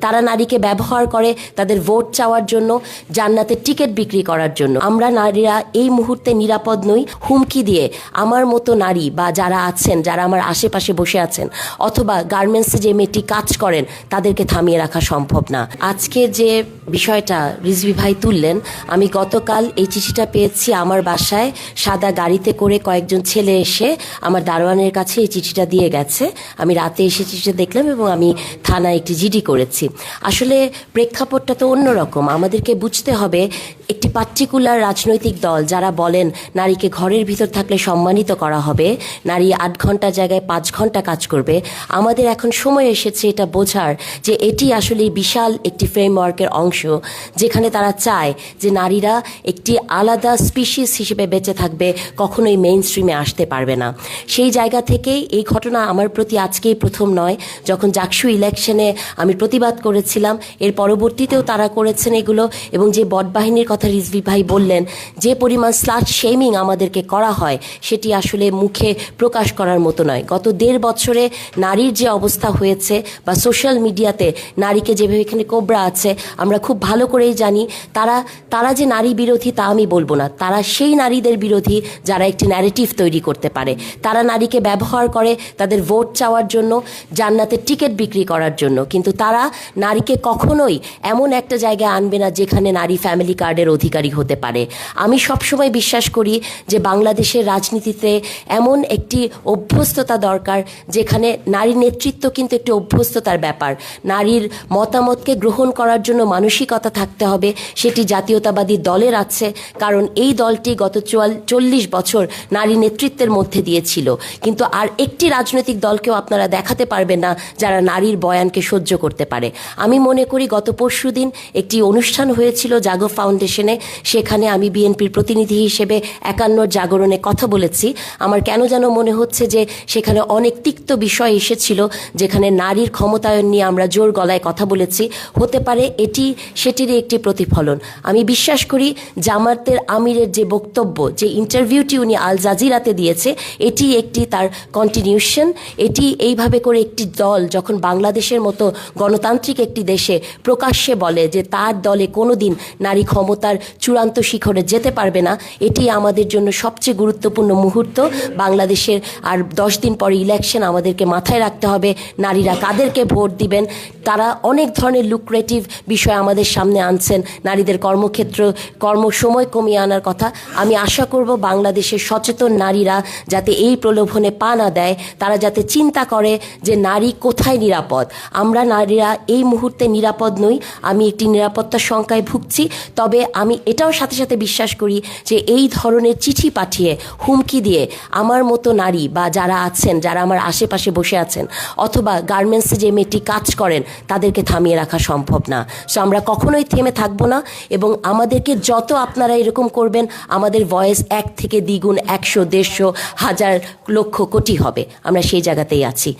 তারা নারীকে ব্যবহার করে তাদের ভোট চাওয়ার জন্য, জান্নাতের টিকিট বিক্রি করার জন্য। আমরা নারীরা এই মুহূর্তে নিরাপদ নই। হুমকি দিয়ে আমার মতো নারী বা যারা আছেন, যারা আমার আশেপাশে বসে আছেন, অথবা গার্মেন্টসে যে মেয়েটি কাজ করেন, তাদেরকে থামিয়ে রাখা সম্ভব না। আজকে যে বিষয়টা রিজভী ভাই তুললেন, আমি গতকাল এই চিঠিটা পেয়েছি আমার বাসায়। সাদা গাড়িতে করে কয়েকজন ছেলে এসে আমার দারোয়ানের কাছে এই চিঠিটা দিয়ে গেছে। আমি রাতে এসে চিঠিটা দেখলাম এবং আমি থানায় একটি জিডি করেছি। আসলে প্রেক্ষাপটটা তো অন্যরকম। আমাদেরকে বুঝতে হবে, একটি পার্টিকুলার রাজনৈতিক দল যারা বলেন নারীকে ঘরের ভিতর থাকলে সম্মানিত করা হবে, নারী 8 ঘন্টা জায়গায় 5 ঘন্টা কাজ করবে, আমাদের এখন সময় এসেছে এটা বোঝার যে এটি আসলে বিশাল একটি ফ্রেমওয়ার্কের অংশ, যেখানে তারা চায় যে নারীরা একটি আলাদা স্পিসিস হিসেবে বেঁচে থাকবে, কখনোই মেইন স্ট্রিমে আসতে পারবে না। সেই জায়গা থেকেই এই ঘটনা আমার প্রতি আজকেই প্রথম নয়। যখন জাকসু ইলেকশনে আমি প্রতিবাদ করেছিলাম, এর পরবর্তীতেও তারা করেছেন এগুলো। এবং যে বটবাহিনীর কথা রিজভী ভাই বললেন, যে পরিমাণ স্লাট শেমিং আমাদেরকে করা হয়, সেটি আসলে মুখে প্রকাশ করার মতো নয়। গত 1.5 বছরে নারীর যে অবস্থা হয়েছে, বা সোশ্যাল মিডিয়াতে নারীকে যেভাবে এখানে কোবরা আছে, আমরা খুব ভালো করেই জানি। তারা যে নারী বিরোধী তা আমি বলবো না, তারা সেই নারীদের বিরোধী যারা একটি ন্যারেটিভ তৈরি করতে পারে। তারা নারীকে ব্যবহার করে তাদের ভোট চাওয়ার জন্য, জান্নাতের টিকিট বিক্রি করার জন্য। কিন্তু তারা নারীকে কখনোই এমন একটা জায়গায় আনবে না যেখানে নারী ফ্যামিলি কার্ডের অধিকারী হতে পারে। আমি সবসময় বিশ্বাস করি যে বাংলাদেশের রাজনীতিতে এমন একটি অভ্যস্ততা দরকার, যেখানে নারী নেতৃত্ব কিন্তু একটি অভ্যস্ততার ব্যাপার। নারীর মতামতকে গ্রহণ করার জন্য মানসিকতা থাকতে হবে, সেটি জাতীয়তাবাদী দলের আছে। কারণ এই দলটি গত 40 বছর নারী নেতৃত্বের মধ্যে দিয়েছিল। কিন্তু আর একটি রাজনৈতিক দলকেও আপনারা দেখাতে পারবেন না যারা নারীর বয়ানকে সহ্য করতে পারে। আমি মনে করি গত পরশুদিন একটি অনুষ্ঠান হয়েছিল জাগো ফাউন্ডেশনে, সেখানে আমি বিএনপির প্রতিনিধি হিসেবে 51 জাগরণে কথা বলেছি। আমার কেন যেন মনে হচ্ছে যে সেখানে অনেক তিক্ত বিষয় এসেছিল, যেখানে নারীর ক্ষমতায়ন নিয়ে আমরা জোর গলায় কথা বলেছি। হতে পারে এটি সেটিরই একটি প্রতিফলন। আমি বিশ্বাস করি জামাতের আমিরের যে বক্তব্য, যে ইন্টারভিউটি উনি আল জাজিরাতে দিয়েছে, এটি একটি তার কন্টিনিউশন। এটি এইভাবে করে একটি দল যখন বাংলাদেশের মতো গণতান্ত্রিক একটি দেশে প্রকাশ্যে বলে যে তার দলে কোনোদিন নারী ক্ষমতার চূড়ান্ত শিখরে যেতে পারবে না, এটি আমাদের জন্য সবচেয়ে গুরুত্বপূর্ণ মুহূর্ত। বাংলাদেশের আর 10 দিন পরে ইলেকশন, আমাদেরকে মাথায় রাখতে হবে নারীরা কাদেরকে ভোট দিবেন। তারা অনেক ধরনের লুক্রেটিভ বিষয় আমাদের সামনে আনছেন, নারীদের কর্মক্ষেত্র কর্মসময় কমিয়ে আনার কথা। আমি আশা করব বাংলাদেশের সচেতন নারীরা যাতে এই প্রলোভনে পা না দেয়, তারা যাতে চিন্তা করে যে নারী কোথায় নিরাপদ। আমরা নারীরা এই মুহূর্তে নিরাপদ নই। আমি একটি নিরাপত্তার শঙ্কায় ভুগছি। তবে আমি এটাও সাথে সাথে বিশ্বাস করি যে এই ধরনের চিঠি পাঠিয়ে, হুমকি দিয়ে আমার মতো নারী বা যারা আছেন, যারা আমার আশেপাশে বসে আছেন, অথবা গার্মেন্টসে যে মেয়েটি কাজ করেন, তাদেরকে থামিয়ে রাখা সম্ভব না। সো আমরা কখনোই থেমে থাকবো না। এবং আমাদেরকে যত আপনারা এরকম করবেন, আমাদের ভয়েস 1 থেকে দ্বিগুণ, 100, 150, 1000, লক্ষ, কোটি হবে। আমরা সেই জায়গাতেই আছি।